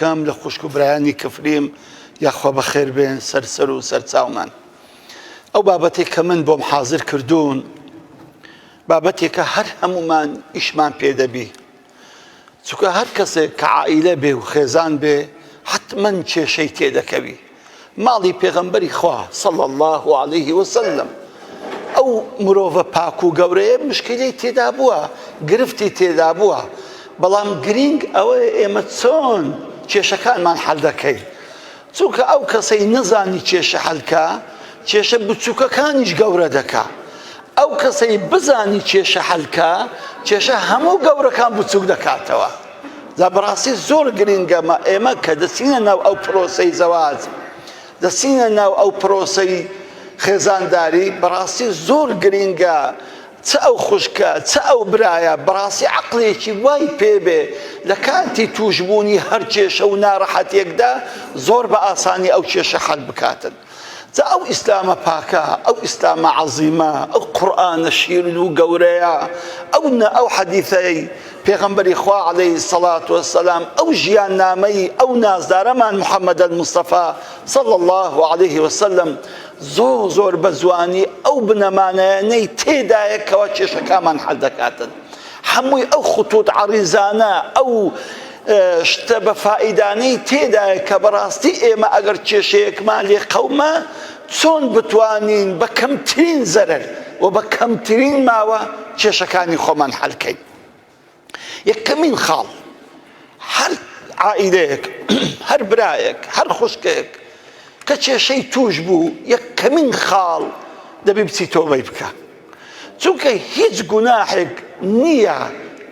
دەکەم لە خوشک و برایانی کفریم یاخوا بەخێر بێن سەرسەر و سەرچاومان. ئەو بابەتێک کە من بۆم حاضر کردوون بابەتێکە هەر هەمومان ئیشمان پێدەبی، چونکە هەر کەسێک کە عائیلە بێ و خێزان بێ حتمەن کێشەی تێدەکەوی. ماڵی پێغەمبەری خوا صلی الله عليه وسلم ئەو مرۆڤە پاک و گەورەیە مشکلەی تێدا بووە، گرفتی تێدا بووە، بەڵام گرنگ ئەوەیە ئێمە چۆن کێشەکانمان حەل دەکەین. چونکە ئەو کەسەی نەزانی کێشە حەلکە کێشە بچووکەکانیش گەورە دەکا، ئەو کەسەی بزانی کێشە حەلکە کێشە هەموو گەورەکان بچووک دەکاتەوە. جا بەڕاستی زۆر گرنگەمە ئێمە کە دەچینە ناو ئەو پرۆسەی زەواج، دەچینە ناو ئەو پرۆسەی خێزانداری، بەڕاستی زۆر گرنگە چه ئەو خوشکە چه ئەو برایە بەڕاستی عەقڵێکی وای پێبێ لە کاتی توشبوونی هەر کێشە و ناڕەحەتێکدا زۆر بە ئاسانی ئەو کێشە حەل بکاتن. جا ئەو ئیسلامە پاکە، ئەو ئیسلامە عەزیمە، ئەو قورئانە شیرین و گەورەیە، ئەو حەدیثەی پێغەمبەری خوا عەلەیهی سەڵات وەسەلام، ئەو ژیاننامەی ئەو نازدارەمان محەممەد الموستەفا صلی الله عليه وسلم زۆر بە جوانی ئەو بنەمانەیەنەی تێدایە کەوا کێشەکانمان حەل دەکاتن. هەمووی ئەو خطوط عەریزانە ئەو شتە بە فائیدانەی تێدایە کە بەڕاستی ئێمە ئەگەر کێشەیەکمان لێ قەومە چۆن بتوانین بە کەمترین زەرەر و بە کەمترین ماوە کێشەکانی خۆمان حەلکەین. یەکەمین خاڵ هەر عائیلەیەک، هەر برایەک، هەر خوشکێک کە کێشەی توش بوو یەکەمین خاڵ دەبێ بچی تۆبەی بکە، چونکە هیچ گوناحێک نییە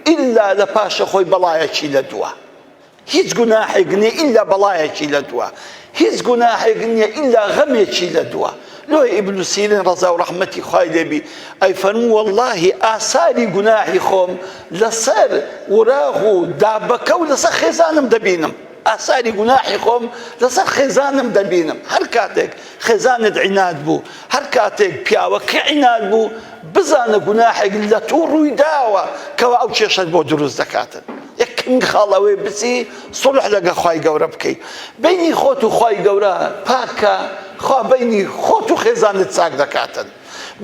ئیلا لە پاشە خۆی بەڵایەکی لە دووە، هیچ گوناحێک نییە ئیلا بەڵایەکی لە دووە، هیچ گوناحێک نییە ئیلا غەمێکی لە دووە. لۆی ئیبن سیرین ڕەزا و ڕەحمەتی خوای لێبی ئەی فەرموو وەڵڵاهی ئاساری گوناحی خۆم لەسەر وراغ و دابەکە و لەسەر خێزانم دەبینم، ئاساری گوناحی خۆم لەسەر خێزانم دەبینم. هەر کاتێک خێزانت عیناد بوو، هەر کاتێک پیاوەکە عیناد بوو، بزانە گوناحێک لە تو ڕووی داوە کەوا ئەو کێشەت بۆ دروست دەکاتن. یەکەمین خاڵەوەی بچی سوڵح لەگە خوای گەورە بکەی، بینی خۆت و خوای گەورە پاکە، خوا بینی خۆت و خێزانت چاک دەکاتن،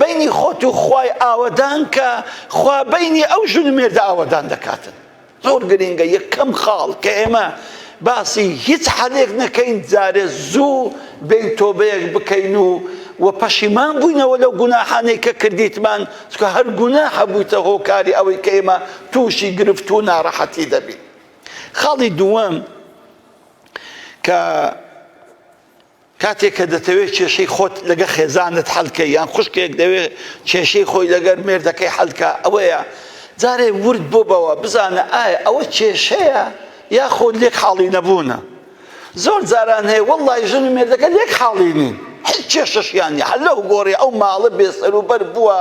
بینی خۆت و خوای ئاوەدان کە خوا بینی ئەو ژن و مێردە ئاوەدان دەکاتن. زۆر گرنگە یەکەم خاڵ کە ئێمە باسی هیچ حەلێک نەکەین جارێ زوو بین تۆبەیەک بکەین و پەشیمان بووینەوە لەو گوناحانەی کە کردیتمان، چونکە هەر گوناحە بوویتە هۆکاری ئەوەی کە ئێمە تووشی گرفت و ناڕەحەتی دەبین. خاڵی دووەم کە کاتێک کە دەتەوێت کێشەی خۆت لەگە خێزانت حەلکەی یان خوشکێک دەوێت کێشەی خۆی لەگەر مێردەکەی حەلکە، ئەوەیە جارێ ورد بۆبەوە بزانە ئایا ئەوە کێشەیە یاخۆ لێک حاڵی نەبوونە. زۆر جاران هەیە وەڵڵی ژن و مێردەکە لێک حاڵی نین، هیچ کێشەشیان نییە، هەر لەو گۆڕی ئەو ماڵە بێسەروبەر بووە،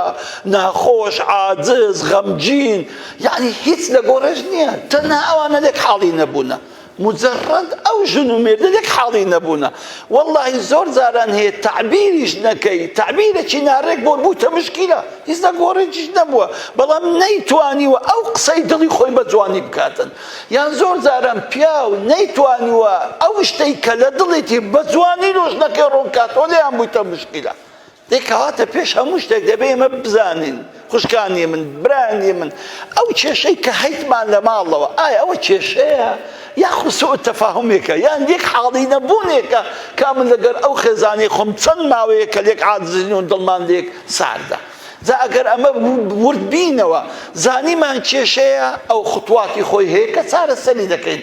ناخۆش، عاجز، غەمگین، یعنی هیچ لە گۆڕەش نییە، تەنها ئەوانە لێک حاڵی نەبوونە، مجرد ئەو ژن و مێردە لێک حاڵی نەبوونە. وەڵڵی زۆر جاران هەیە تعبیریش نەکەی، تعبیرێکی ناڕێک بۆ بووتە مشکیلە، هیچ لە گۆڕێکیش نەبووە، بەڵام نەیتوانیوە ئەو قسەی دڵی خۆی بە جوانی بکاتن. یان زۆر جاران پیاو نەیتوانیوە ئەو شتەی کە لە دڵێتی بە جوانی ڕۆژ نەکەی ڕوونکاتەوە لێیان بوویتە مشکیلە. دەکەواتە پێش هەموو شتێک دەبێ ئێمە بزانین، خوشکانی من، برانی من، ئەو کێشەی کە هەیتمان لە ماڵەوە ئایا ئەوە کێشەیە یاخو سوء تەفاهومێکە یان لێک حاڵی نەبوونێکە کا من لەگەر ئەو خێزانی خۆم چەند ماوەیە کە لێک عاجزین و دڵمان لێک ساردە. جا ئەگەر ئەمە ورد بینەوە زانیمان کێشەیە ئەو خوتواتی خۆی هەیە کە چارەسەری دەکەین.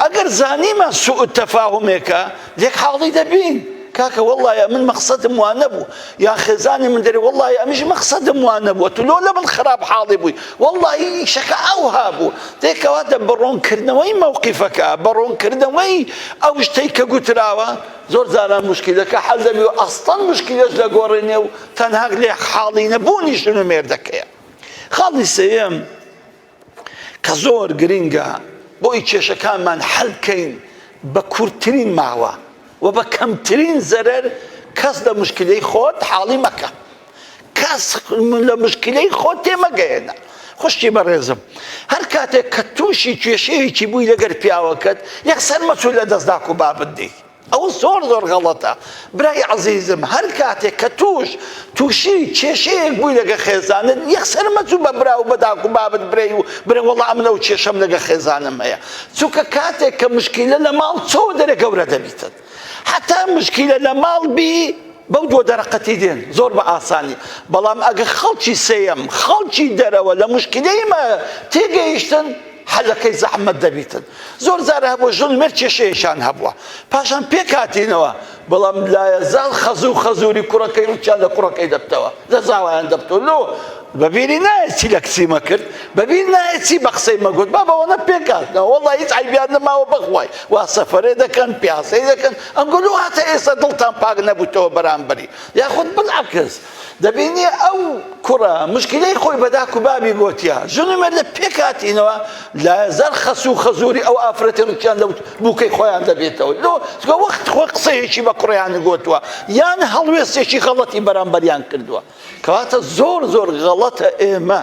ئەگەر زانیمان سوء تەفاهومێکە لێک حاڵی دەبین، کاکە وەڵڵایە من مەقسەدم وان نەبوو، یا خێزانی من دەرێ وەڵڵایە ئەمیش مەقسەدم وان نەبووە، تو لۆ لە من خراپ حاڵی بووی، وەڵڵایی شەکە ئەوها بوو. دێکەواتە بەڕوونکردنەوەی مەوقیفەکە، بەڕوونکردنەوەی ئەو شتەی کە گوتراوە زۆر جاران مشکلەکە حەل دەبێ و ئەسڵەن مشکلەش لە گۆڕێنێ و تەنها لێ حاڵی نەبوونی ژن و مێردەکەیە. خاڵی سێیەم کە زۆر گرنگە بۆی کێشەکانمان حەل بکەین بە کورتترین ماوە و بە کەمترین زەرەر، کەس لە مشکلەی خۆت حاڵی مەکە، کەس لە مشکلەی خۆت تێمەگەیەنە. خوشی بەڕێزم هەر کاتێک کە تووشی کێشەیەکی بووی لەگەر پیاوەکەت یەکسەر مەچوو لە دەستداک و بابت دەی ئەو زۆر زۆر غەڵەتە برای عەزیزم هەر کاتێک کە تووشی کێشەیەک بووی لەگە خێزانت یەکسەر مەچوو بە برا و بە داک و بابت برێ و برێ وەڵا ئەم لەو کێشەم لەگە خێزانم هەیە چونکە کاتێک کە مشکیلە لە ماڵ چۆ دەرە گەورە دەبیتن حتا مشکیلە لە ماڵ بی بەو دۆ دەرەقەتی دێن زۆر بە ئاسانی بەڵام ئەگە خەڵکی سێیەم خەڵکی دەرەوە لە مشکلەیمە تێگەیشتن حەلەکەی زەحمەت دەبیتن زۆر جارە هەبووە ژوڵمێر کێشەیەشان هەبووە پاشان پێکهاتینەوە بەڵام لایەزال خەزووری کوڕەکەی ڕووچیان لە کوڕەکەی دەبتەوە لە زاوایان دەبتەوە لۆ بەبیری نایە چی لە کچیمە کرد بەبیر نایە چی بە قسەی مەگوت با بەوەنە پێکاتنەوە وەڵڵی هیچ عیبیان نەماوە بخوای وا سەفەرێ دەکەن پیاسەی دەکەن ئەمگوڵ هاتە ئێستا دڵتان پاک نەبووتەوە بەرامبەری یاخود بڵعکس دەبینی ئەو کوڕە مشکلەی خۆی بەداک و بابی گۆتیە ژنمە لە پێکاتینەوە لایەزال خەزووری ئەو ئافرەتی ڕووچیان لە بووکەی خۆیان دەبێتەوە لۆ وەخت خۆی قسەیەکی بە کوڕیان گۆتووە یان هەڵوێستێکی غەڵەتی بەرامبەریان کردووە کەواتە زۆر زۆر غەڵەتە ئێمە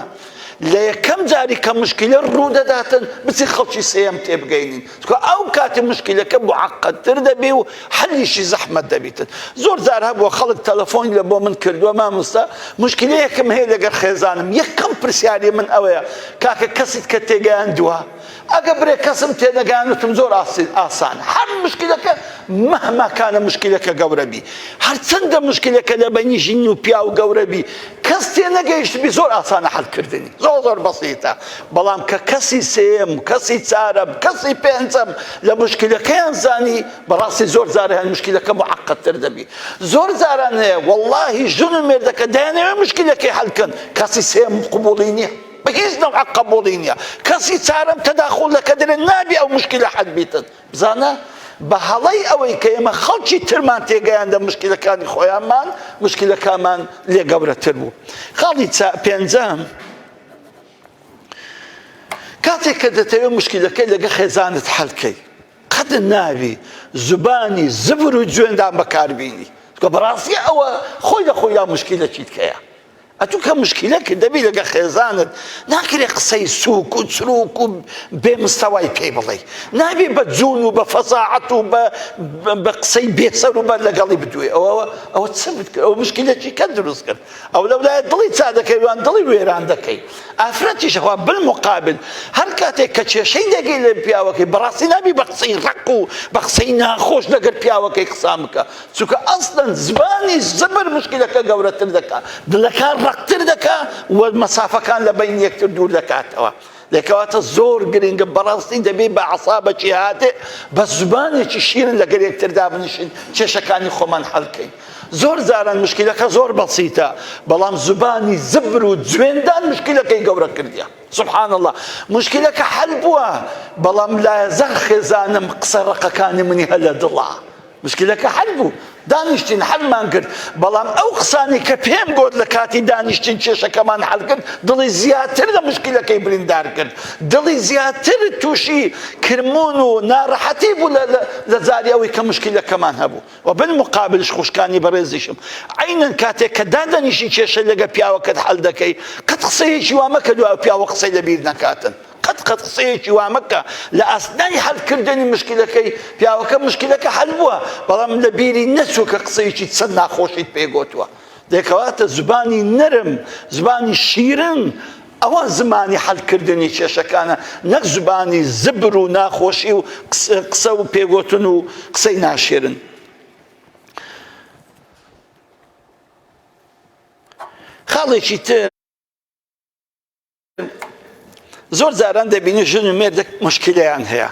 لە یەکەم جاری کە مشکلە ڕوو دەداتن بچی خەڵکی سێیەم تێبگەینین ئەو کاتی مشکلەکە معقەدتر دەبێ و حەلیشی زەحمەت دەبیتن زۆر جار هەبووە خەڵک تەلەفۆنی لە بۆ من کردووە مامۆستا مشکلەیەکم هەیە لەگەر خێزانم یەکەم پرسیاری من ئەوەیە کاکە کەسیت کە تێگەیاندووە ئەگە برێ کەسم تێنەگەیاندوتم زۆر ئاسان هەر مشکلەکە مهما کانە مشکلەکە گەورە بی هەرچەندە مشکلەکە لە بەینی ژین و پیا و گەورە بی کەس تێنەگەیشتبی زۆر ئاسانە حەلکردنی زۆر بەسیتە بەڵام کە کەسی سێم کەسی چارەم کەسی پێنجەم لە مشکلەکەیان زانی بەڕاستی زۆر جارە هەن مشکلەکە معقەدتر دەبی زۆر جاران هەیە وەڵڵاهی ژن و مێردەکە دەیانەوێ مشکلەکەی حەلکەن کەسی سێم قبوڵی نییە بە هیچ نەوع قبوڵی نییە کەسی چارەم تەداخل لەکە دەرێ نابی ئەو مشکلە حەل بیتن بزانە بە هەڵەی ئەوەی کە ئێمە خەڵکی ترمان تێگەیاندە مشکلەکانی خۆیانمان مشکلەکانمان لێ گەورەتر بوو خاڵی پێنجەم کاتێک کە دەتەوێت مشکلەکەی لەگە خێزانت حەلکەی قەت ناوی زبانی زبر و جوێندان بەکاربینی بەڕاستی ئەوە خۆی لە خۆی مشکلەکی تکەیە ئەتوو کە مشکلەکە دەبی لەگە خێزانت ناکرێ قسەی سووک و چروک و بێمستەوای پێی بڵێ نابێ بە جوون و بە فەساحەت و بە قسەی بێسەر و بە لەگەڵی بدوێ ئەوە چ بکرد ئەو مشکلەکی کە دروست کرد ئەو لەولایە دڵی چا دەکەی وان دڵی وێران دەکەی ئافرەتیشەخوا بالمقابل هەر کاتێک کە کێشەی دەگەی لە پیاوەکەی بەڕاستی نابی بە قسەی ڕق و بە قسەی ناخۆش لەگەر پیاوەکەی قسان بکە چونکە ئەسڵەن زبانی زبر مشکلەکە گەورەتر دەکات دڵەکان ڕقتر دەکا و مەسافەکان لە بین یەکتر دوور دەکاتەوە لێکەواتە زۆر گرنگە بەڕاستی دەبێ بە عەسابەکی هاتێ بە زبانێکی شیرن لەگەر یەکتردا بنشین کێشەکانی خۆمان حەلکەین زۆر جاران مشکلەکە زۆر بەسیتە بەڵام زبانی زبر و جوێندان مشکلەکەی گەورە کردیە سبحان الله مشکلەکە حەل بووە بەڵام لایەزەر خێزانم قسە ڕقەکانی منی هە لە دڵە مشکلەکە حەل بوو دانیشتین حەلمان کرد بەڵام ئەو قسانی کە پێم گوت لە کاتی دانیشتین کێشەکەمان حەل کرد دڵی زیاتر لە مشکلەکەی بریندار کرد دڵی زیاتر تووشی کرمون و ناڕەحەتی بوو لە جاری ئەوەی کە مشکلەکەمان هەبوو و بالمقابلش خوشکانی بەڕێزیشم عینەن کاتێک کە دادەنیشی کێشە لەگە پیاوەکەت حەل دەکەی قەت قسەیەکی وا مەکە دوای پیاوە قسەی لەبیر نەکاتن قەت قسەیەکی وا مەکە لە ئەسنای حەلکردنی مشکلەکەی پیاوەکە مشکلەکە حەل بووە بەڵام لە بیری نەچوو کە قسەیەکی چەند ناخۆشیت پێگوتووە دەکەواتە زبانی نەرم زبانی شیرن ئەوە زمانی حەلکردنی کێشەکانە نەک زبانی زبر و ناخۆشی و قسە و پێگوتن و قسەی ناشێرن خاڵێکی تر زۆر جاران دەبینی ژن و مێردە مشکلەیان هەیە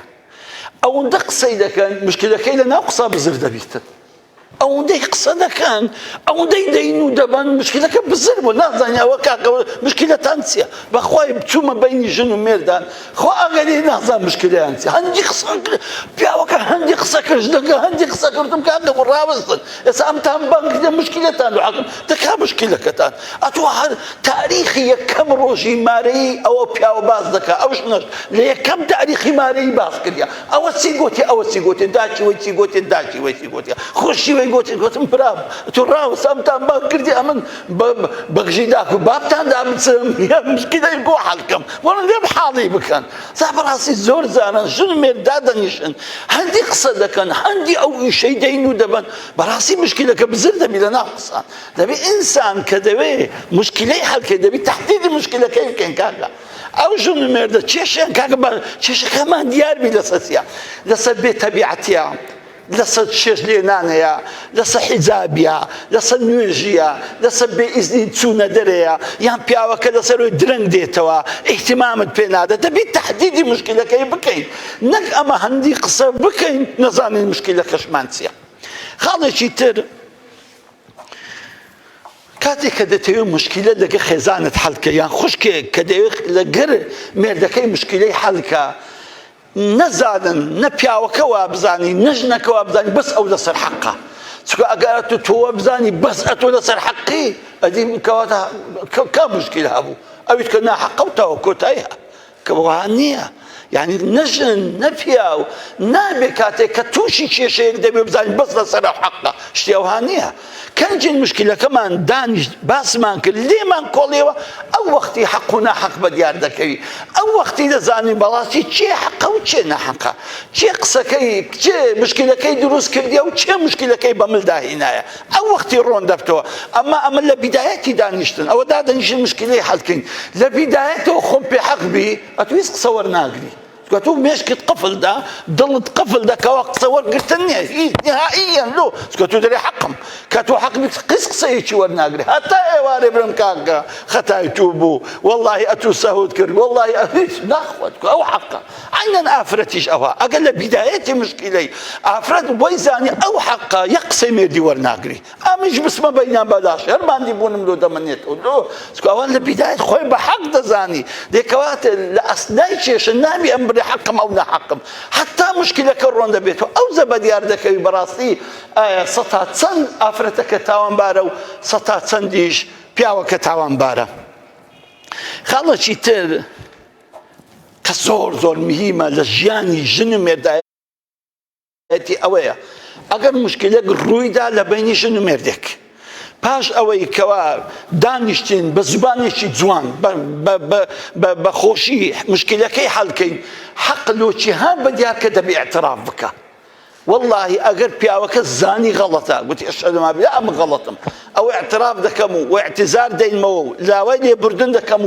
ئەوەندە قسەی دەکەن مشکلەکەی لە ناو قسە بزر دەبیتن ئەوەندەی قسە دەکەن ئەوەندەی دەین و دەبەن مشکلەکە بزر بوو نازانانی ئەوە کاکەوە مشکلەتان چییە بەخوای بچوومە بینی ژن و مێردان خۆ ئەگەری نازان مشکلەیان چیە هەندی قسە پیاوەکە هەندی قسەکە کردەکە هەندێک قسە کردم کاکە ڕاوەستن ئێستا ئەمتان بانکردە مشکلەتان لە حاکم دەکا مشکلەکەتان ئەتوە هەر تاریخی یەکەم ڕۆژی مارەی ئەوە پیاوە باز دەکا ئەوش نەش لە یەکەم تاریخی مارەی باز کردیا ئەوە چی گوتی ئەوە چی گوتی داچی وەی چی گوتی داچی وەی چی گوتی خۆشی وەی گوتی گوتم برا تۆ ڕاوەست ئەمتان بانک کردی ئەمن بەگژی داک و بابتان دامچم یا مشکلەی بۆ حەڵکەم وەرن لێم حاڵی بکەن سا بەڕاستی زۆر زانن ژنمێر دادەنیشن هەندی قسە دەکەن هەندی ئەو ئیشەی دەین و دەبن بەڕاستی مشکلەکە بزر دەبی لە ناو قسان دەبی ئینسان کە دەوێ مشکلەی حەڵکە دەبی تەحدیدی مشکلەکەی بکەین کاکە ئەو ژنمێردە کێشیان کاکە کێشەکەمان دیاربی لەسەر چیە لەسەر بێتەبیعەتیە لەسەر چێژ لێنانەیە لەسەر حیجابیە لەسەر نوێژیە لەسەر بێئیزنی چوونە دەرەیە یان پیاوەکە لەسەرۆی درەنگ دێتەوە ئیحتیمامت پێ نادە دەبی تەحدیدی مشکلەکەی بکەین نەک ئەمە هەندی قسە بکەین نەزانین مشکلەکەشمان چییە خاڵێکی تر کاتێک کە دەتەوێت مشکلە لەگە خێزانت حەڵکە یان خوشکێک کە دەوێت لەگەر مێردەکەی مشکلەی حەڵکە نەزانن نە پیاوەکەوە بزانی نەژنەکەوە بزانی بەس ئەو لەسەر حەقە چکە ئەگەر تۆ بزانی بەس ئەتۆ لەسەر حەقی ئەدی کەواتە کا مشکل هەبوو ئەویت کە ناحەقە و تاوە کۆتاییە کە وان نییە یعنی نەژن نەپیاو نابێ کاتێک کە تووشی کێشەیەک دەبێ بزانین بەس لەسەر ئەو حەقە شتی ئەوها نییە کەنجین مشکلەکەمان دانیشت باسمان کرد لێمان کۆڵێەوە ئەو وەختی حەق و ناحەق بە دیار دەکەوی ئەو وەختی دەزانین بەڵاستی چێ حەقە و چێ ناحەقە چێ قسەکەی چێ مشکلەکەی دروست کردیە و چێ مشکلەکەی بە ملداهینایە ئەو وەختی ڕۆن دەبتەوە ئەمە لە بیدایەتی دانیشتن ئەوە دادەنیشتن مشکلەی حەڵکەین لە بیدایەتەوە خۆم پێ حەق بی ئەتویست قسە وەرناگری تۆ مێشکت قفلدا دڵت قفل دەکەوە قسە وەرگرتن نییە هیچ نهائیەن لۆ چکە تۆ دەرێ حەقم کە تۆ حەق بیت قسەیەکی وەرناگری هەتا ئێوارێ برم کاکە خەتای تو بوو وەڵڵاهی ئەتوو سەهوت کرد وەڵڵاهی هیچ ناخوات ئەو حەقە عینەن ئافرەتیش ئەوە ئەگەر لە بیدایەتی مشکلەی ئافرەت وەی زانی ئەو حەقە یەک قسەی مێردی وەرناگری ئەمیش بسمە بەینان بەداش هەرماندی بوونم لۆ دەمەنێتەوە لۆ چکە ئەوان لە بیدایەت خۆی بە حەق دەزانی دێکەواتە لە ئەسنای کێشە نامی ئەم حقم ئەو نەحەقم حتا مشکلەکە ڕۆن دەبێتەوە ئەو زە بە دیار دەکەوی بەڕاستی ئایا سەتا چەند ئافرەتەکە تاوانبارە و سەتا چەندیش پیاوەکە تاوانبارە خاڵێکی تر کە زۆر زۆر مهمە لە ژیانی ژن و مێردایەتی ئەوەیە ئەگەر مشکلێک ڕوویدا لە بینی ژن و مێردێک پاش ئەوەی کەوا دانیشتین بە زبانێکی جوان بە خۆشی مشکلەکەی حەڵکەین حەق لۆچیها بە دیار کە دەبێ ئێعتراف بکە والله ئەگەر پیاوەکە زانی غەڵەتە گوتی ئەشهەدو ئەن لا ئەمە غەڵەتم ئەو ئێعتراف دەکەم و ئێعتیزار دەینمەوە و لاوای لێبوردن دەکەم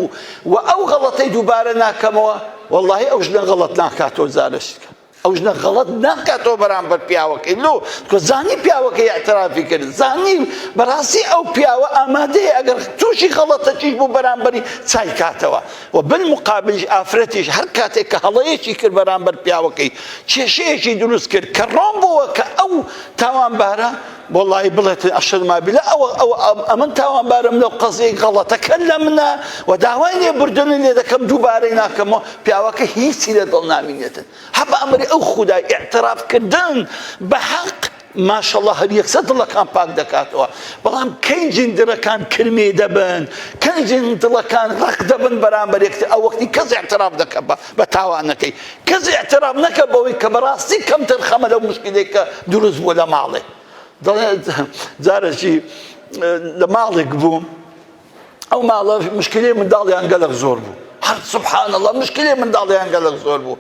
و ئەو غەڵەتەی دووبارە ناکەمەوە والله ئەو ژنە غەڵەت ناکاتەوە زارشتکە ئەو ژنە غەڵەت ناکاتەوە بەرامبەر پیاوەکەی لۆ کە زانی پیاوەکەی ئێعترافی کرد زانی بەڕاستی ئەو پیاوە ئامادەیە ئەگەر تووشی غەڵەتەکیش بوو بەرامبەری چای کاتەوە و بالمقابلش ئافرەتیش هەر کاتێک کە هەڵەیەکی کرد بەرامبەر پیاوەکەی کێشەیەکی دروست کرد کە ڕۆن بووە کە ئەو تاوانبارە والله بڵێت ئەشهد ما بلا ئەو ئەمن تاوانبارم لەو قەزەی غەڵەتەکە لە منە و داوای لێبوردن لێ دەکەم دووبارەی ناکەمەوە پیاوەکە هیچی لە دڵ نامینێتن هەبە ئەمری ئەو خودای ئێعترافکردن بە حەق ماشەڵڵا هەر یەکسەر دڵەکان پاک دەکاتەوە بەڵام کەنجین دڵەکان کرمێ دەبن کەنجین دڵەکان ڕق دەبن بەرامبەر یەکتر ئەو وەختی کەس ئێعتراف دەکە بە تاوانەکەی کەس ئێعتراف نەکە بەوەی کە بەڕاستی کەمتر خەمە لەو مشکلەی کە دروست بووە لە ماڵێ دەڵێت جارێکی لە ماڵێک بووم ئەو ماڵە مشکلەی منداڵیان گەلک زۆر بوو هەر سوبحان الله مشکلەی منداڵیان گەلک زۆر بوو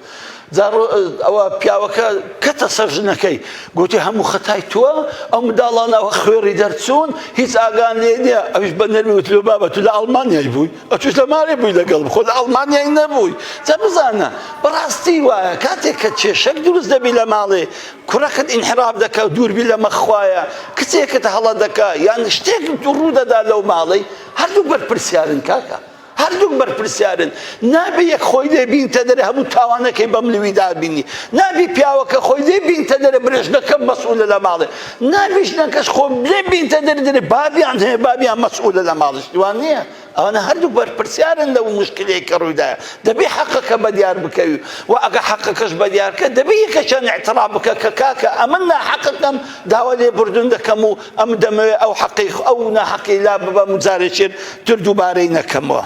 ئەوە پیاوەکە کەتە سەر ژنەکەی گوتی هەموو خەتای تووە ئەو منداڵانەوە خوێڕی دەرچوون هیچ ئاگان لێ نییە ئەویش بە نەروی وت لێ بابە تو لە ئەڵمانیای بووی ئەتوش لە مارێ بووی لەگەڵ خۆ لە ئەڵمانیای نەبووی جا بزانە بەڕاستی وایە کاتێک کە کێشەک دروست دەبی لە ماڵێ کوڕەکەت ئینحراف دەکا دووربی لە مەخوایە کچێکت هەڵە دەکا یان شتێک ڕوو دەدا لەو ماڵەی هەردوو بەرپرسیارن کاکە هەردووک بەرپرسیارن نابێ یەک خۆی لێ بینتە دەرێ هەموو تاوانەکەی بە ملویدا بینی نابی پیاوەکە خۆی لێ بینتە دەرێ برێژنەکە مەسئولە لە ماڵێ نابی ژنەکەش خۆ لێ بینتە دەرێ بابیان هەیە بابیان مەسئولە لە ماڵش دوان نییە ئەوانە هەردوو بەرپرسیارن لەو مشکلەیە کە ڕوویدایە دەبێ حەقەکە بەدیار بکەوی و ئەگە حەقەکەش بەدیارکە دەبێ یەکەشان اعتراف بکە کە کاکە ئەمە ناحەقەکەم داوا لێ بردون دەکەم و ئەم دەمەوێت ئەو حەقی ئەو ناحەقی لا ببەم و جارێکێت تر دووبارەی نەکەمەوە.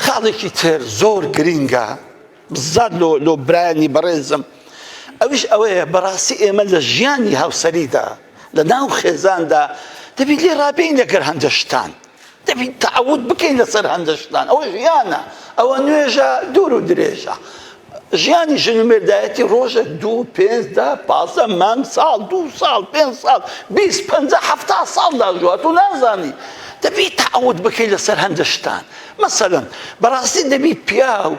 خاڵێکی تر زۆر گرینگە بزات لۆ برایانی بەڕێزم ئەویش ئەوەیە بەڕاستی ئێمە لە ژیانی هاوسەریدا لە ناو خێزاندا دەبێت لێ ڕابین لەگەر هەندە شتان دەبێت تەعەود بکەین لەسەر هەندە شتان ئەوە ژیانە ئەوە نوێژە دوور و درێژە ژیانی ژن و مێردایەتی ڕۆژە 2 5 10 15 مانگ ساڵ 2 ساڵ 5 ساڵ 20 50 70 ساڵ داژوات و نازانی دەبێت تەعەود بکەین لەسەر هەندە شتان مەسەلەن بەڕاستی دەبێت پیاو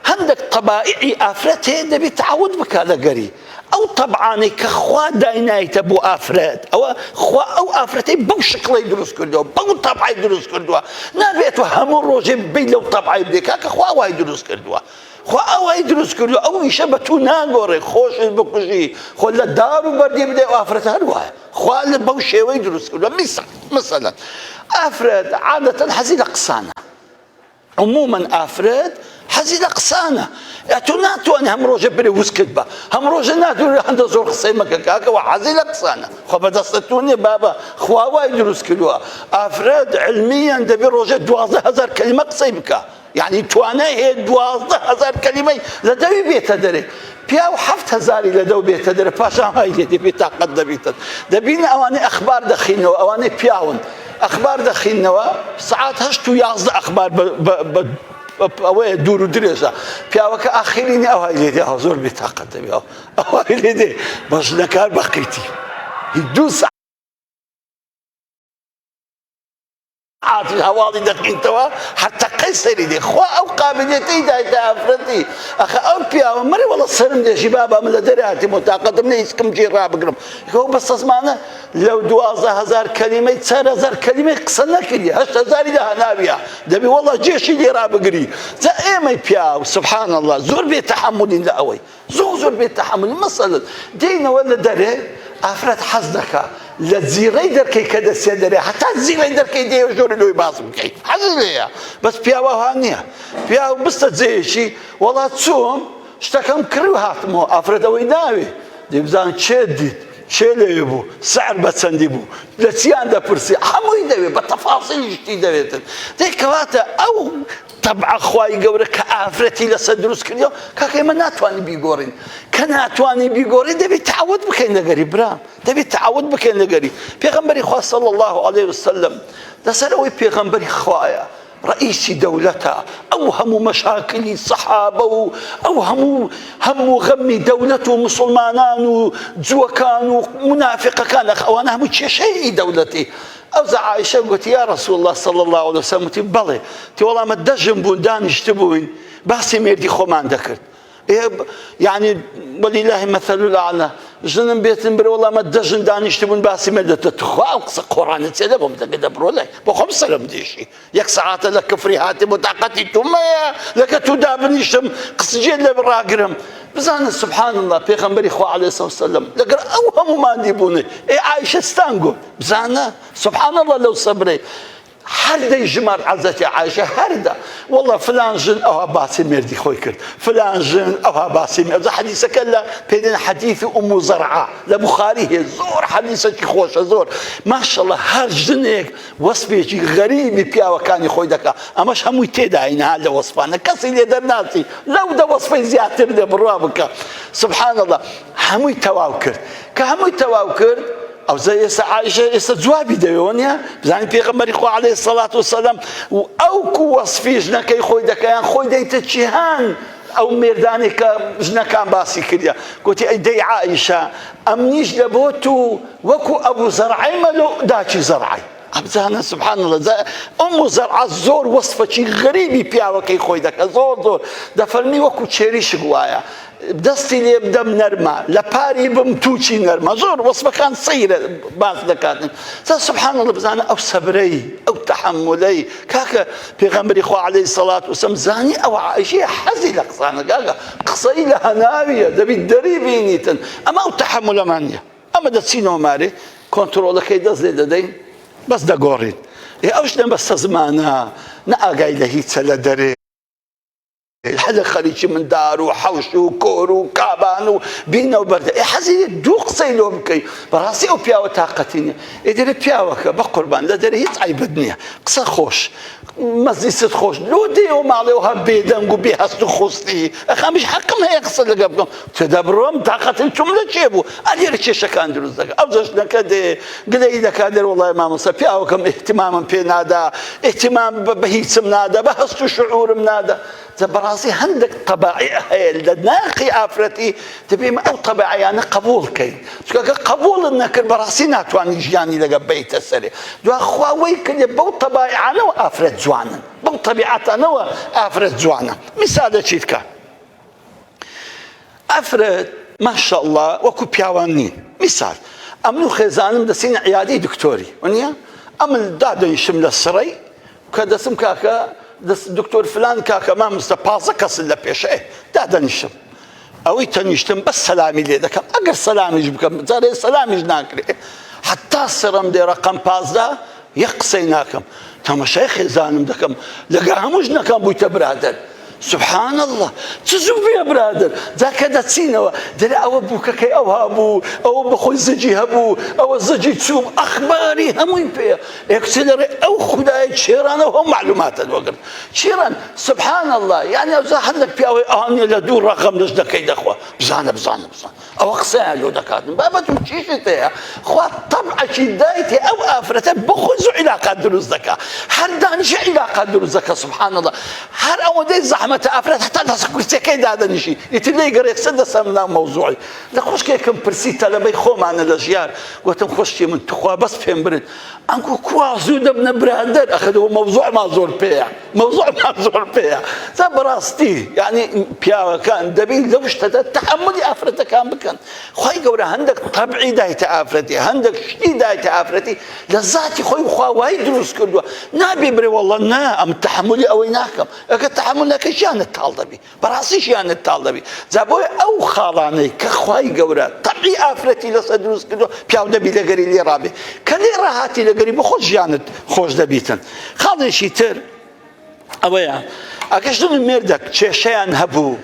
هەندێک طەبائعی ئافرەت هەیە دەبێت تەعەود بکات لەگەری ئەو طەبعانەی کە خوا داینایتە بۆ ئافرەت ئەوە خوا ئەو ئافرەتەی بەو شکڵەی دروست کردووە بەو طەبعی دروست کردووە نابێت هەموو ڕۆژێ ببیت لەو طەبعی بدەیت کاکە خوا وای دروست کردووە خوا ئەوەی دروست کردووە ئەو ئیشە بە تو ناگۆڕێ خۆشت بکوژی خۆ لە دار و بەردی بدەی ئەو ئافرەتە هەروایە خوا لە بەو شێوەی دروست کردووە مثلا ئافرەت عادەتەن حەزی لە قسانە عموما ئافرەت حەزی لە قسانە تۆ ناتوانێ هەم ڕۆژە بری وسکت بە هەم ڕۆژە ناتوانێ هەندە زۆر قسەی مەکە کاکەوە حەزی لە قسانە خۆ بەدەستە تۆ نییە بابە خوا وای دروست کردووە ئافرەت علمیان دەبێت ڕۆژە 12,000 کەلیمە قسەی بکە یعنی توانای هەیە 12,000 کەلیمەی لە دەوی بێتە دەرێ پیا و 7,000 لە دەو بێتە دەرێ پاشان های لێ دەبێت تاقەت دەبێتن دەبینە ئەوانەی ئەخبار دەخینەوە ئەوانەی پیاون ئەخبار دەخینەوە سعات 8 و 11 ئەخبار ئەوەیە دوور و درێژە پیاوەکە ئاخرینی ئەوهای لێدێ زۆر بێتاقەت دەبێت ئەوهای لێدێ بە ژنەکار بەقیتی 2 ساعت هەواڵی دەقینتەوە حتا قەیسەری دێ خوا ئەو قابلیەتەی دایتە ئافرەتی ئەخە ئەو پیاوە مەرێ وەڵە سەرم دێژی بابا من لە دەرێ هاتیم و تاقەتم نە هیچ کەم جێ ڕابگرم ئەو بەستە زمانە لەو 12,000 کەلیمەی 4,000 کەلیمەی قسە نەکردی 8,000 لە هەناویە دەبی وەڵە جێشی لێ ڕابگری جا ئێمەی پیاو سبحان الله زۆر بێتەحەمولین لە ئەوەی زۆر بێتەحەمولی مەسەلەن دێینەوە لە دەرێ ئافرەت حەز دەکا لە جیڕەی دەرکەی کە دەسێ دەرێ هەتا جیڕەی دەرکەی دێ ژۆری لۆی باس بکەیت حەزی لێیە بەس پیاوەها نییە پیاو بستە جێیەشی وەڵا چووم شتەکەم کرد و هاتمەوە ئافرەتەوەی ناوێ دەیبزان چێ دیت چێ لێوێ بوو سعر بە چەندی بوو لە چیان دەپرسی هەمووی دەوێت بە تەفاسیلی شتی دەوێتن دەیکەواتە ئەو طبعا خوای گەورە کە ئافرەتی لەسەر دروست کردیەوە کاکە ئێمە ناتوانین بیگۆڕین کە ناتوانین بیگۆڕین دەبێت تەعەود بکەین لەگەری برام دەبێت تەعەود بکەین لەگەری پێغەمبەری خوا صلی الله علیه وسلم لەسەر ئەوەی پێغەمبەری خوایە ڕئیسی دەولەتە ئەو هەموو مەشاکلی سەحابە و ئەو هەموو غەمی دەولەت و مسلمانان و جووەکان و منافقەکان ئەوانە هەموو کێشەی دەولەتی ئەو عایشە گوتی یا رسول الله صلی الله علیه وسلم وتی بەڵێ تی وەڵامە دەژم بوون دانیشت بووین باسی مێردی خۆمان دەکرد يعني ولله مثل الأعلى ژنم بێتن برێ وەڵامە دەژن دانیشت بوون باسی مێردەتە تخوا ئەو قسە قۆڕانت چێدە بۆم دەگە بڕۆ لای بۆ خۆم سەرم دێشی یەک سەعاتە لە کفری هاتی بۆ تاقەتی تومەیە لەکە تو دابنیشتم قسەجێت لێ ڕاگرم بزانە سبحان الله پێغەمبەری خوا عەلەیهی السەلام وسەلەم لەگەر ئەو هەمومان دیبوونێ عایشە ستان گوت بزانە سبحان الله لەو سەبرەی هەردەی ژمار عەزەتی عایشە هەردە وەڵڵا فلان ژن ئەوها باسی مێردی خۆی کرد فلان ژن ئەوها باسی مێردی حەدیسەکە لە پێدێن حەدیثی ئوم زەرعە لە بوخاری هەیە زۆر حەدیسێکی خۆشە زۆر ماشەڵڵا هەر ژنێک وەسفێکی غەریبی پیاوەکانی خۆی دەکا ئەمەش هەمووی تێداینها لە وەسفانە کەسی لێ دەرناچی لەو دە وەسفەی زیاتر دێ بڕوا بکە سبحان الله هەمووی تەواو کرد کە هەمووی تەواو کرد ئەو زە ئێستا عایشە ئێستا جوابی دەوێت نییە بزانین پێغەمبەری خوا عەلەیهی السەڵات وسەلام و ئەو وەسفی ژنەکەی خۆی دەکەیان خۆی دەیتە جیهان ئەو مێردانی کە ژنەکان باسی کردیە گوتی ئەی دەی عایشە ئەم نیش دەبۆ تو وەکو ئەبوو زەرعەی مەلۆ داچی زەرعەی ئەبزانە سبحان الله ئەم زەرعە زۆر وەسفەکی غەریبی پیاوەکەی خۆی دەکە زۆر دەفەرمی وەکو چێریشک وایە دەستی لێ بدەم نەرمە لە پاری بم تووچی نەرمە زۆر وەسفەکان سەیرە باس دەکاتن سبحان الله بزانە ئەو سەبرەی ئەو تەحەممولەی کاکە پێغەمبەری خوا عەلەیهی السەڵات وسەلام زانی ئەو عایشەیە حەزی لە قسانە کاکە قسەی لە هەناویە دەبی دەری بینیتن ئەمە ئەو تەحەممولەمان نییە ئەمە دەچینەوە مارێ کۆنتڕۆڵەکەی دەست لێ دەدەین بەس دەگۆڕین ئەوش نە بەستە زمانە نە ئاگای لە هیچە لە دەرێ هەلە خەریکی مندار و حەوش و کۆر و کابان و بینە و بەردە حەزی دوو قسەی لۆ بکەی بەڕاستی ئەو پیاوە تااقەتی نییە ئێدرە پیاوەکە بە قوربان لە دەرە هیچ عیبت نییە قسە خۆش مەزیست خۆش لۆ دێەوە ماڵێەوە هە بێدەنگ و بێ هەست و خۆستی ئەخامیش حەقم هەیە قسە لەگە بکەم تێدا بڕۆم تااقەتم چوم لە چێ بوو ئەلێرە کێشەکان دروست دەکە ئەو جەژنەکە دێ گلەی دەکات دەر وەڵای مامۆستا پیاوەکەم ئیحتیمامم پێ نادا ئیحتیمام بە هیچم نادا بە هەست و شعورم نادا بەڕاستی هەندێک تەباعی هەیە لە ناقی ئافرەتی دەبێمە ئەو تەباعیانە قبول بکەین چونکە قبوڵت نەکرد بەڕاستی ناتوانانی ژیانی لەگە بەیتە سەرێ دوای خوا وەی کردێ بەو تەباعیانەوە ئافرەت جوانن بەو تەبیعەتانەوە ئافرەت جوانە میسالێکی بکە ئافرەت ماشەڵڵا وەکو پیاوان نین میسال ئەمن و خێزانم دەچینە عیادەی دکتۆری وانییە ئەمن دادەنیشم لە سڕەی کە دەسم کاکە دکتۆر فلان کاکە مامۆستا 15 کەسن لە پێشە دادەنیشم ئەوەی تەنیشتم بەس سەلامی لێ دەکەم ئەگەر سەلامیش بکەم جارێ سەلامیش ناکرێ حتا سڕم دێ ڕەقەم 15 یەک قسەی ناکەم تەماشای خێزانم دەکەم لەگە هەموو ژنەکان بوویتە برادەر سبحان الله چ زوو بێ برادر جاکە دەچینەوە دەرێ ئەوە بووکەکەی ئەو هابوو ئەوە بەخۆی زەجی هەبوو ئەوە زەجی چوم ئەخباری هەمووی پێ ئێکسێ دەڕێ ئەو خودای چێرانەوە هەم معلوماتە وەگرت چێران سبحان الله یعنی ئەوزا هەندێک پیاوەی ئاهانیە لە دوو ڕەقەم لەش دەکەی دەخوا بزانە ئەوە قسەیان لۆ دەکاتن بابەتم چیشت هەیە خوا تەبعەکی دایتێ ئەو ئافرەتە بەخۆی زوو عیلاقات دروست دەکا هەر دانیشە عیلاقات دروست دەکە سبحان الله هەر ئەوەندەی زەحمەتە ئافرەت هەتا لە کورسەکەی دادەنیشی ئیتر لێی گەڕێکسە دەسەم ناو مەوزوعی لە خوشکێکم پرسی تەلەبەی خۆمانە لە ژیار گوتم خوشکی من توخوا بەس پێم برن ئەنگو کوا زوو دەبنە برادەر ئەخەدەوە مەوزوعمان زۆر پێیە مەوزوعمان زۆر پێیە تا بەڕاستی یعنی پیاوەکان دەبین لەو شتەدا تەحملی ئافرەتەکان بکەن خی گەورە هەندێک تەبعی دایتە ئافرەتی هەندێک شتی دایتە ئافرەتی لە ذاتی خۆی خوا وای دروست کردووە نابێ برێ وەڵڵا نا ئەم تەحملی ئەوەی ناکەم ئەگەر تەحمل نەکەی ژیانت تاڵ دەبی بەڕاستی ژیانت تاڵ دەبی جا بۆیە ئەو خاڵانەی کە خی گەورە تەبعی ئافرەتی لەسەر دروست کردووە پیاو دەبی لەگەری لێ ڕابێ کە لێ ڕاهاتی لەگەری بە خۆت ژیانت خۆش دەبیتن خاڵێکی تر ئەوەیە ئەگەشتن مێردەک کێشەیان هەبوو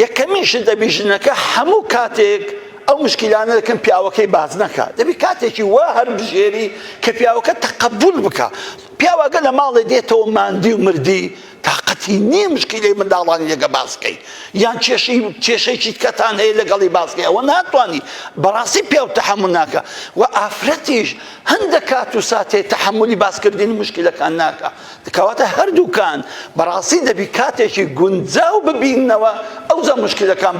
یەکەمیشت دەبی ژنەکە هەموو کاتێک ئەو مشکلانە دەکەن پیاوەکەی باز نەکات دەبی کاتێکی وا هەر بژێری کە پیاوەکە تەقەبول بکە پیاوەکە لە ماڵێ دێتەوە ماندی و مردی تااقەتی نییە مشکلەی منداڵانی لەگە باسکەی یان کێشەیەکی کەتان هەیە لەگەڵی باسکەی ئەوە ناتوانانی بەڕاستی پیا و تەحمل ناکە و ئافرەتیش هەندێک کات و ساتێ تەحملی باسکردنی مشکلەکان ناکە دەکەواتە هەردووکان بەڕاستی دەبی کاتێکی گونجاو ببینەوە ئەوزە مشکلەکان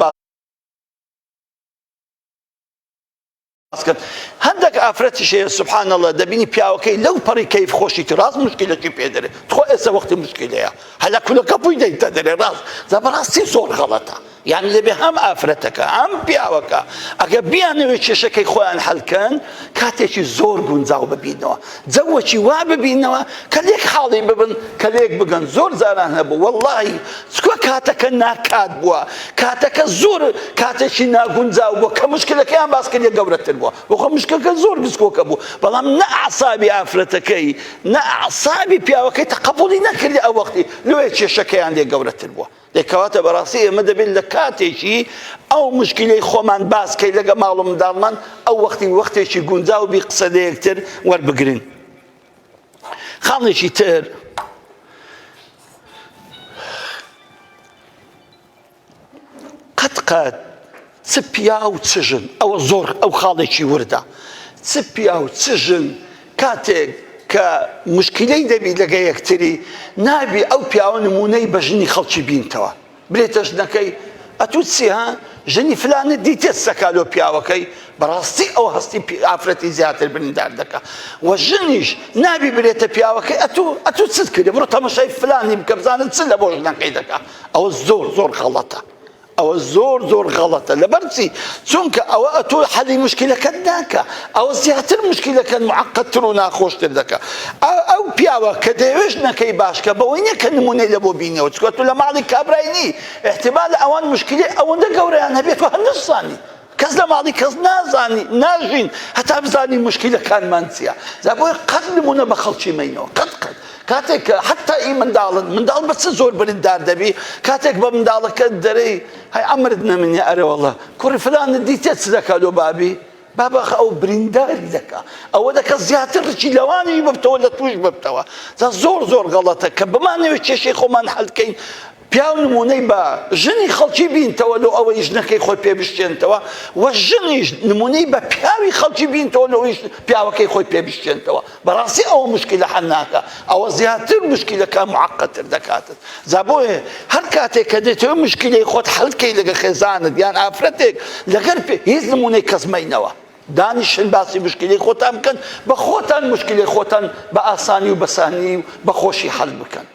هەندێک ئافرەتیش هەیە سبحان الله دەبینی پیاوەکەی لەو پەڕی کەیف خۆشی ڕاست مشکلەکی پێ دەرێ تخۆ ئێستا وەختی مشکلەیە هەلا کولەکە بووی دەیتە دەرێ ڕاست جا بەڕاستی زۆر غەڵەتە یعنی لەبێ هەم ئافرەتەکە هەم پیاوەکە ئەگە بیانەوێت کێشەکەی خۆیان هەڵکەن کاتێکی زۆر گونجاو ببینەوە جەوەکی وا ببینەوە کە لێک حاڵی ببن کە لێک بگەن زۆر جاران هەبوو وەڵڵاهی چکۆ کاتەکە ناکات بووە کاتەکە زۆر کاتێکی ناگونجاو بووە کە مشکلەکەیان باسکردێ گەورەتر بووە بۆخۆ مشکلەکە زۆر گسکۆکە بوو بەڵام نە ئەعسابی ئافرەتەکەی نە ئەعسابی پیاوەکەی تەقەبوڵی نەکردی ئەو وەختی لێ کێشەکەیان لێ گەورەتر بووە دەکەواتە بەڕاستی ئێمە دەبێت لە کاتێکی ئەو مشکلەی خۆمان باسکەی لەگە ماڵ و منداڵمان ئەو وەختێکی گونجاو بی قسە لە یەکتر وەربگرین خاڵێکی تر قەت چ پیا و چ ژن ئەوە زۆر ئەو خاڵێکی وردە چ پیا و چ ژن کاتێک کە مشکلەی دەبی لەگە یەکتری نابی ئەو پیاوە نمونەی بە ژنی خەڵکی بینتەوە برێتە ژنەکەی ئەتوو چی ها ژنی فلانت دیتێت سەکالۆ پیاوەکەی بەڕاستی ئەو هەستی ئافرەتی زیاتر بریندار دەکە و ژنیش نابی برێتە پیاوەکەی ئەتوو چت کردی بڕۆ تەماشای فلانی بکە بزانت چ لە بۆ ژنەکەی دەکا ئەوە زۆر غەڵەتە ئەوە زۆر غەڵەتە لەبەرچی چونکە ئەوە ئەتۆ حەلی مشکلەکەت ناکە ئەوە زیاتر مشکلەکەت معقەدتر و ناخۆشتر دەکە ئەو پیاوە کە دەیەوێت نەکەی باشکە بەوەی نییە کە نمونەی لە بۆ بینەوە چکە تۆ لە ماڵی کابرای نی احتیمال ئەوان مشکلی ئەوەندە گەورەیان هەبێت و هەندستانی کەس لە ماڵی کەس نازانی ناژین هەتا بزانی مشکلەکانمان چییە جا بۆیە قەت نمونە بە خەڵکی مەینەوە قەت کاتێک کە حتا ئی منداڵ بە چ زۆر بریندار دەبی کاتێک بە منداڵەکە دەرەی هەی ئەمرت نەمنێ ئەرە وەڵڵا کوڕی فلانت دیتێ چ دەکات لۆ بابی بابا ئەو برینداری دەکا ئەوە دەکە زیاتر ڕچی لەوانی ببتەوە لە توش ببتەوە جا زۆر غەڵەتە کە بمانەوێت کێشەی خۆمان حەڵکەین پیاو نمونەی بە ژنی خەڵکی بینتەوە لەو ئەوەی ژنەکەی خۆی پێ بشتێنتەوە و ژنیش نمونەی بە پیاوی خەڵکی بینتەوە لەوەی پیاوەکەی خۆی پێ بشتێنتەوە بەڕاستی ئەوە مشکلە حەل ناکە ئەوە زیاتر مشکلەکە معقەدتر دەکاتت جا بۆیە هەر کاتێک کە دێتەوە مشکلەی خۆت حەڵکەی لەگە خێزانت یان ئافرەتێک لەگەر هیچ نمونەی کەس مەینەوە دانیشن باسی مشکلی خۆتان بکەن بە خۆتان مشکلی خۆتان بە ئاسانی و بەسانی و بە خۆشی حەل بکەن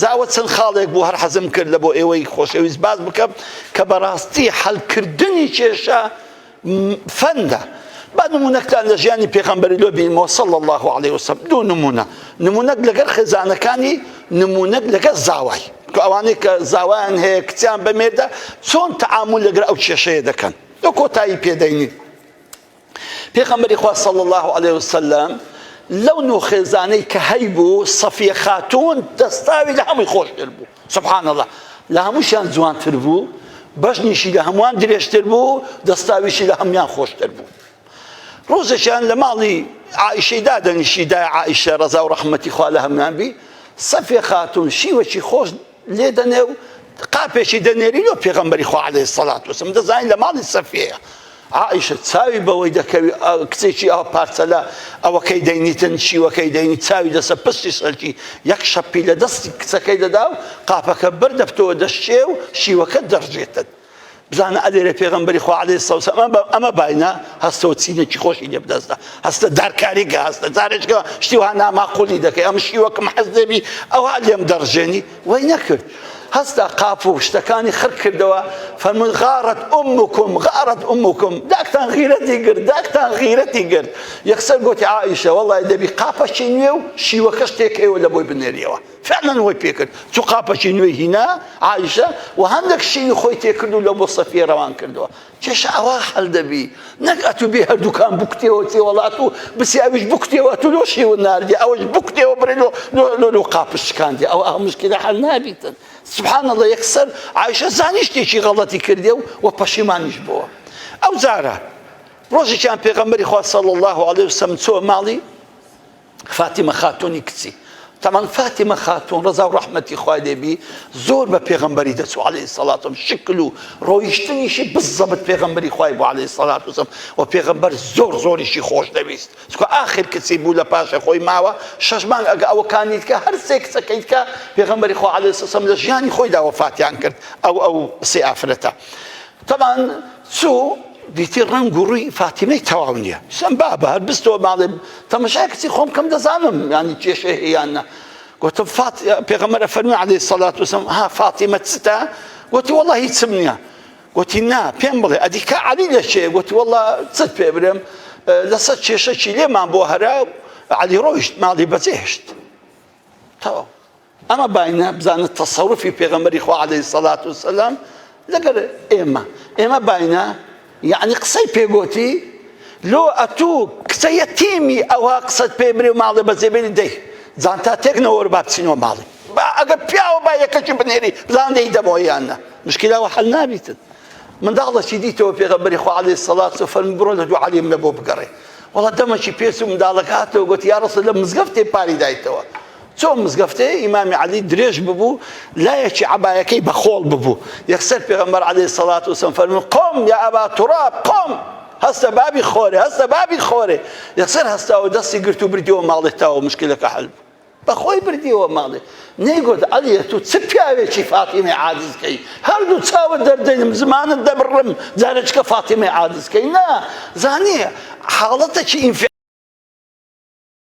زاوە چەند خاڵێک بوو هەر حەزم کرد لە بۆ ئێوەی خۆشەویست باز بکەم کە بەڕاستی حەلکردنی کێشە فەندە با نمونەکتان لە ژیانی پێغەمبەری لۆ بینمەوە صلی الله علیه وسلم دوو نمونەک لەگەر خێزانەکانی نمونەک لەگەر زاوای کە ئەوانەی کە زاوایان هەیە کچیان بەمێردا چۆن تەعامل لەگەر ئەو کێشەیە دەکەن لە کۆتایی پێدەینی پێغەمبەری خوا صلی الله علیه وسلم لەو نوع خێزانەی کە هەیبوو سەفیە خاتوون دەستاوی لە هەمووی خۆشتر بوو سبحان الله لە هەمووشیان جوانتر بوو بەشنیشی لە هەمووان درێژتر بوو دەستاویشی لە هەمویان خۆشتر بوو ڕۆژێکیان لە ماڵی عائیشەی دادەنیشی دای عائیشە ڕەزا و ڕەحمەتی خوا لە هەمویان بی سەفیە خاتوون شیوەکی خۆش لێ دەنێ و قاپێکی دەنێری لۆ پێغەمبەری خوا عەلەیهی سەڵات وسەلام دەزانین لە ماڵی سەفیەیە عائیشە چاوی بەوەی دەکەوی کچێکی ئەوە پارچەلە ئەوەکەی دەینیتن شیوەکەی دەینی چاوی دەسە پستی سەرکی یەک شەپی لە دەستی کچەکەی دەدا و قاپەکە بەردەفتەوە دەشێ و شیوەکە دەڕژێتن بزانە ئەلێرە پێغەمبەری خوا عەلەیهی سەڵام ئەمە باینە هەستەوە چینێکی خۆشی لێ بدەستە هەستە دارکاریگە هەستە جارێکگە شتی وها ناماقولی دەکەی ئەم شیوەکەم حەز دەبی ئەوە لێم دەڕژێنی وەی نەکرد هەستا قاپ و شتەکانی خڕ کردەوە فەرمووی غارت ئومکم داکتان غیرەتی گرت یەکسەر گوتی عائیشە وەڵڵی دەبی قاپەکی نوێ و شیوەکەش تێکەوە لە بۆی بنێریەوە فعلا وەی پێکرد چوو قاپەکی نوێ هینا عائیشە و هەندێک شیوی خۆی تێکرد و لە بۆ سەفیە ڕەوان کردەوە کێشە ئەوە هەڵ دەبی نەک ئەتوو بێ هەردووکان بکتێەوە چێ وڵات و بسی ئەویش بکتێەوە تو لۆ شیوە ناردی ئەوەش بکتێەوە بڕێ لۆ قاپش شکاندی ئەوە مشکلە حەل نابیتن سبحان الله یەکسەر عائیشە زانی شتێکی غەڵەتی کردێ و پەشیمانیش بووە ئەو جارە ڕۆژێکیان پێغەمبەری خوا صلی الله علیه وسلم چۆ ماڵی فاتیمە خاتوونی کچی تەمان فاتیمە خاتوون ڕەزا و ڕەحمەتی خوای لێبی زۆر بە پێغەمبەری دەچوو عەلەیهی سەڵات وسەلام شکل و ڕۆیشتنیشی بزەبت پێغەمبەری خوای بوو عەلەیهی سەڵات وسەلام و پێغەمبەر زۆریشی خۆش دەویست چونکە ئاخر کچی بوو لە پاشە خۆی ماوە 6 مانگ ئەگە ئەوەکانیت کە هەر سێ کچەکەیت کە پێغەمبەری خوا عەلەیهی سەڵام لە ژیانی خۆیدا وەفاتیان کرد ئەو سێ ئافرەتە تەمان چوو دیتی ڕەنگ و ڕووی فاتیمەی تەواو نییە سم بابە هەر بستەوە ماڵێ تەماشای کچی خۆم کەم دەزانم ینی کێشەی هەیەیان قلت پێغەمبەر فەرمووی عەلەیهی سەڵات وسەلام ها فاتیمە چتە گوتی وەڵڵا هیچم نییە گوتی نا پێم بڵێ ئەدی کە عەلی لەشێ گوتی وەڵڵا چت پێ برێم لەسەر کێشەکی لێمان بۆ هەرا عەلی ڕۆیشت ماڵی بەجێهێشت تەواو ئەمە باینە بزانت تەسەوڕفی پێغەمبەری خوا عەلەیهی سەڵات وسەلام لەگەر ئێمە باینە یعنی قسەی پێگوتی لۆ ئەتوو کچە یەتیمی ئەوە قسەت پێ برێ و ماڵی بەجێبێنی دەی زانتا تێکنەوە با بچینەوە ماڵی ئەگەر پیاوە با یەکەکی بنێری بزان دەی دەمەوە یاننا مشکلەوە حەل نابیتن منداڵەکی دیتەوە پێغەمبەری خوا عەلەیهی سەڵات وسەلام فەرمووی بڕۆ لە دوو عەلیم لە بۆ بگەڕێ وەڵا دەمەکی پێچ و منداڵەکە هاتەوە گوتی یا ڕەسوول لە مزگەفتێ پاری دایتەوە چۆن مزگەفتێ ئیمامی عەلی درێژ ببوو لایەکی عەبایەکەی بەخۆڵ ببوو یەکسەر پێغەمبەر عەلەیهی سەڵات وسەلام فەرمووی قۆم یا ئەبا توراب قۆم هەستە بابی خۆرێ یەکسەر هەستاوە دەستی گرت و بردیەوە ماڵێتەوە مشکلەکە حەل بوو بەخۆی بردیەوە ماڵێ نەیگوت عەلیە تو چ پیاوێکی فاتیمەی عاجزکەی هەردوو چاوە دەردەینم زمانت دەبڕم جارێککە فاتیمەی عاجزکەی نا زانیە حاڵەتێکی